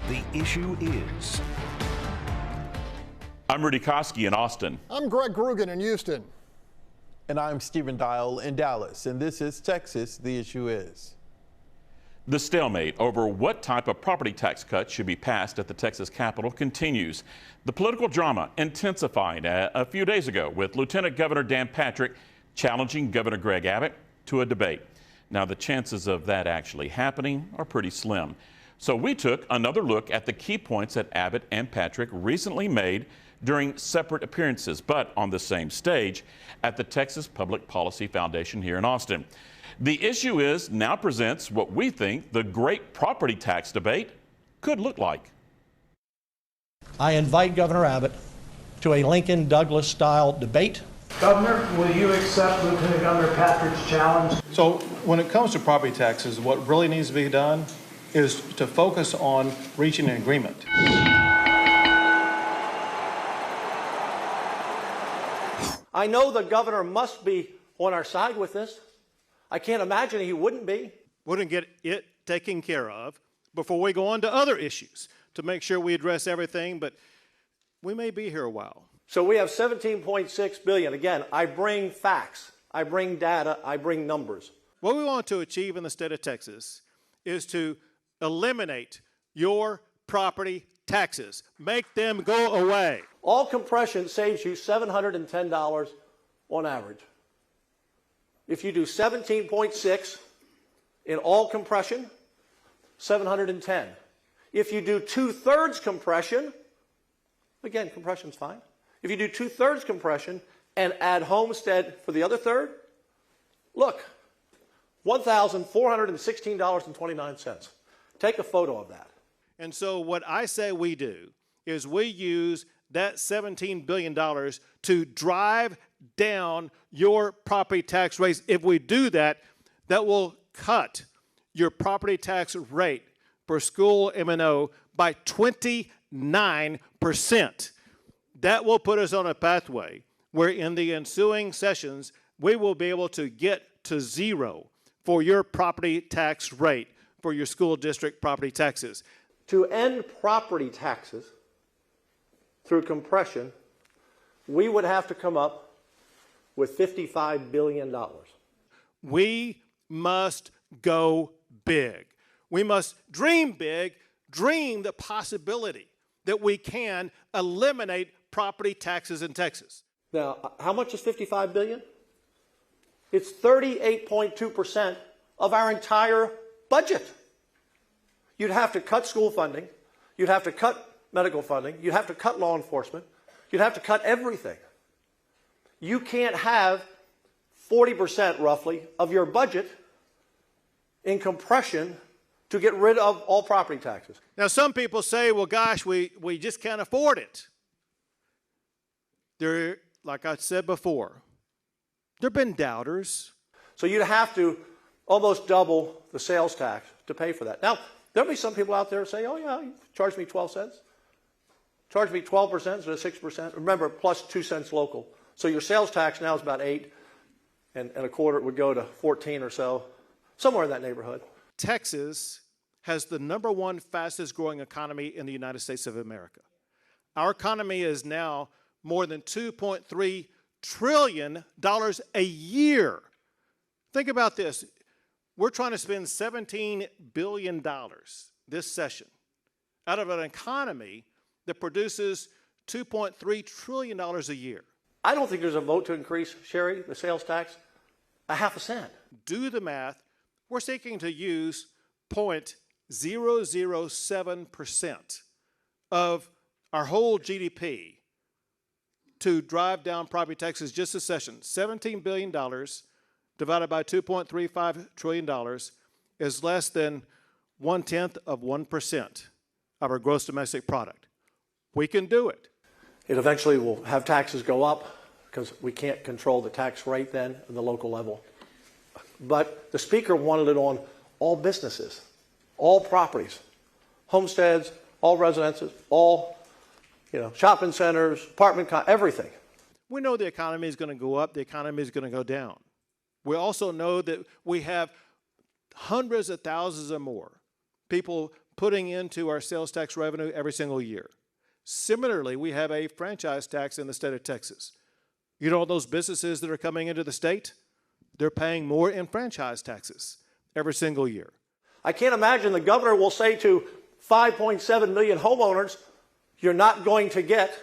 The issue is. I'm Rudy Koski in Austin. I'm Greg Grugan in Houston. And I'm Stephen Dial in Dallas. And this is Texas, The Issue Is. The stalemate over what type of property tax cut should be passed at the Texas Capitol continues. The political drama intensified a few days ago with Lieutenant Governor Dan Patrick challenging Governor Greg Abbott to a debate. Now, the chances of that actually happening are pretty slim. So we took another look at the key points that Abbott and Patrick recently made during separate appearances, but on the same stage at the Texas Public Policy Foundation here in Austin. The Issue Is now presents what we think the great property tax debate could look like. I invite Governor Abbott to a Lincoln Douglas style debate. Governor, will you accept Lieutenant Governor Patrick's challenge? So when it comes to property taxes, what really needs to be done is to focus on reaching an agreement. I know the governor must be on our side with this. I can't imagine he wouldn't be. We're going to get it taken care of before we go on to other issues to make sure we address everything, but we may be here a while. So we have $17.6 billion. Again, I bring facts, I bring data, I bring numbers. What we want to achieve in the state of Texas is to eliminate your property taxes. Make them go away. All compression saves you $710 on average. If you do 17.6 in all compression, 710. If you do 2/3 compression, again, compression's fine. If you do 2/3 compression and add homestead for the other third, look, $1,416.29. Take a photo of that. And so what I say we do is we use that $17 billion to drive down your property tax rates. If we do that, that will cut your property tax rate per school M&O by 29%. That will put us on a pathway where in the ensuing sessions, we will be able to get to zero for your property tax rate for your school district property taxes. To end property taxes through compression, we would have to come up with $55 billion. We must go big. We must dream big, dream the possibility that we can eliminate property taxes in Texas. Now, how much is $55 billion? It's 38.2% of our entire budget. You'd have to cut school funding. You'd have to cut medical funding. You'd have to cut law enforcement. You'd have to cut everything. You can't have 40% roughly of your budget in compression to get rid of all property taxes. Now, some people say, well, gosh, we just can't afford it. There, like I said before, there have been doubters. So you'd have to almost double the sales tax to pay for that. Now, there'll be some people out there who say, oh, yeah, you charge me 12 cents. Charge me 12% instead of 6%. Remember, plus 2 cents local. So your sales tax now is about 8, and a quarter would go to 14 or so, somewhere in that neighborhood. Texas has the #1 fastest growing economy in the United States of America. Our economy is now more than $2.3 trillion a year. Think about this. We're trying to spend $17 billion this session out of an economy that produces $2.3 trillion a year. I don't think there's a vote to increase, Sherry, the sales tax, a half a cent. Do the math. We're seeking to use 0.007% of our whole GDP to drive down property taxes just this session. $17 billion divided by $2.35 trillion is less than 0.1% of our gross domestic product. We can do it. It eventually will have taxes go up because we can't control the tax rate then at the local level. But the Speaker wanted it on all businesses, all properties, homesteads, all residences, all shopping centers, apartment, everything. We know the economy is going to go up, the economy is going to go down. We also know that we have hundreds of thousands or more people putting into our sales tax revenue every single year. Similarly, we have a franchise tax in the state of Texas. You know, those businesses that are coming into the state, they're paying more in franchise taxes every single year. I can't imagine the governor will say to 5.7 million homeowners, you're not going to get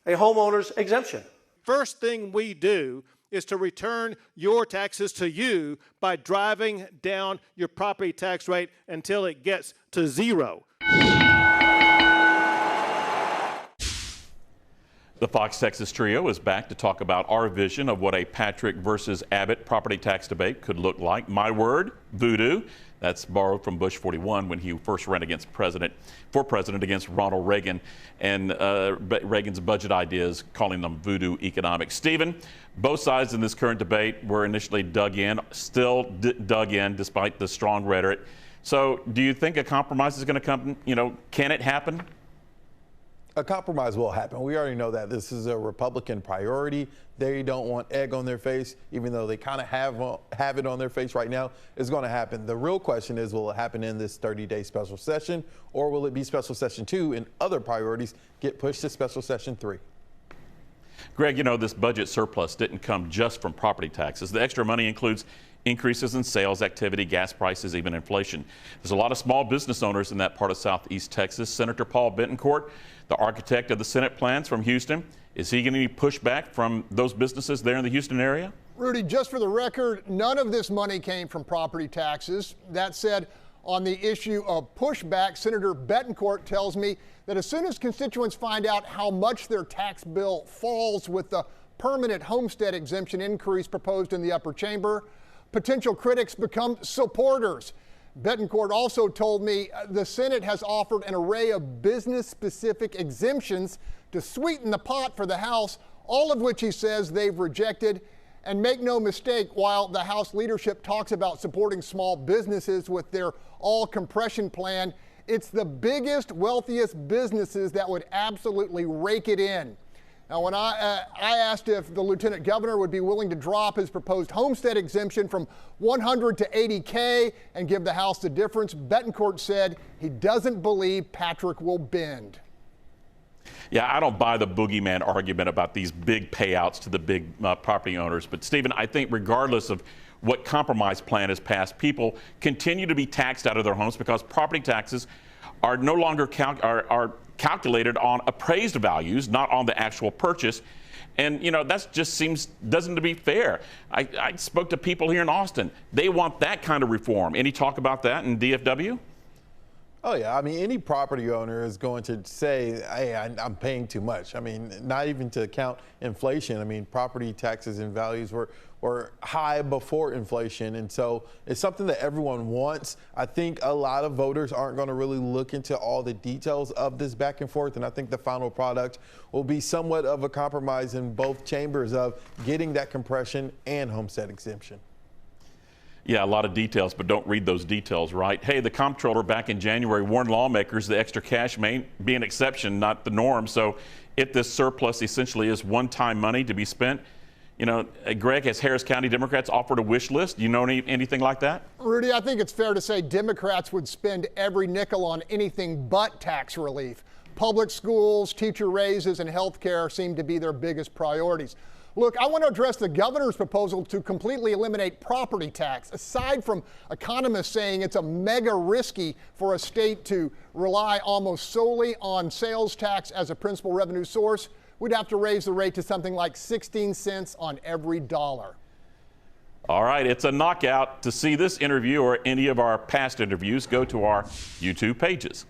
a homeowner's exemption. First thing we do is to return your taxes to you by driving down your property tax rate until it gets to zero. The Fox Texas Trio is back to talk about our vision of what a Patrick versus Abbott property tax debate could look like. My word, voodoo. That's borrowed from Bush 41 when he first ran for president against Ronald Reagan, and Reagan's budget ideas, calling them voodoo economics. Stephen, both sides in this current debate were initially dug in, still dug in despite the strong rhetoric. So do you think a compromise is going to come? Can it happen? A compromise will happen. We already know that this is a Republican priority. They don't want egg on their face, even though they kind of have it on their face right now. It's going to happen. The real question is, will it happen in this 30-day special session, or will it be special session 2 and other priorities get pushed to special session 3? Greg, this budget surplus didn't come just from property taxes. The extra money includes increases in sales activity, gas prices, even inflation. There's a lot of small business owners in that part of Southeast Texas. Senator Paul Bettencourt, the architect of the Senate plans from Houston, is he getting any pushback from those businesses there in the Houston area? Rudy, just for the record, none of this money came from property taxes. That said, on the issue of pushback, Senator Bettencourt tells me that as soon as constituents find out how much their tax bill falls with the permanent homestead exemption increase proposed in the upper chamber, potential critics become supporters. Bettencourt also told me the Senate has offered an array of business-specific exemptions to sweeten the pot for the House, all of which he says they've rejected. And make no mistake, while the House leadership talks about supporting small businesses with their all-compression plan, it's the biggest, wealthiest businesses that would absolutely rake it in. Now, when I asked if the lieutenant governor would be willing to drop his proposed homestead exemption from $100 to $80K and give the House the difference, Bettencourt said he doesn't believe Patrick will bend. Yeah, I don't buy the boogeyman argument about these big payouts to the big property owners. But, Stephen, I think regardless of what compromise plan is passed, people continue to be taxed out of their homes because property taxes are no longer calculated on appraised values, not on the actual purchase. And, that just doesn't to be fair. I spoke to people here in Austin. They want that kind of reform. Any talk about that in DFW? Oh, yeah. I mean, any property owner is going to say, hey, I'm paying too much. I mean, not even to account inflation. I mean, property taxes and values were high before inflation. And so it's something that everyone wants. I think a lot of voters aren't going to really look into all the details of this back and forth. And I think the final product will be somewhat of a compromise in both chambers of getting that compression and homestead exemption. Yeah, a lot of details, but don't read those details, right? Hey, the comptroller back in January warned lawmakers the extra cash may be an exception, not the norm. So if this surplus essentially is one-time money to be spent, Greg, has Harris County Democrats offered a wish list? Do you know anything like that? Rudy, I think it's fair to say Democrats would spend every nickel on anything but tax relief. Public schools, teacher raises, and health care seem to be their biggest priorities. Look, I want to address the governor's proposal to completely eliminate property tax. Aside from economists saying it's a mega risky for a state to rely almost solely on sales tax as a principal revenue source, we'd have to raise the rate to something like 16 cents on every dollar. All right, it's a knockout. To see this interview or any of our past interviews, go to our YouTube pages.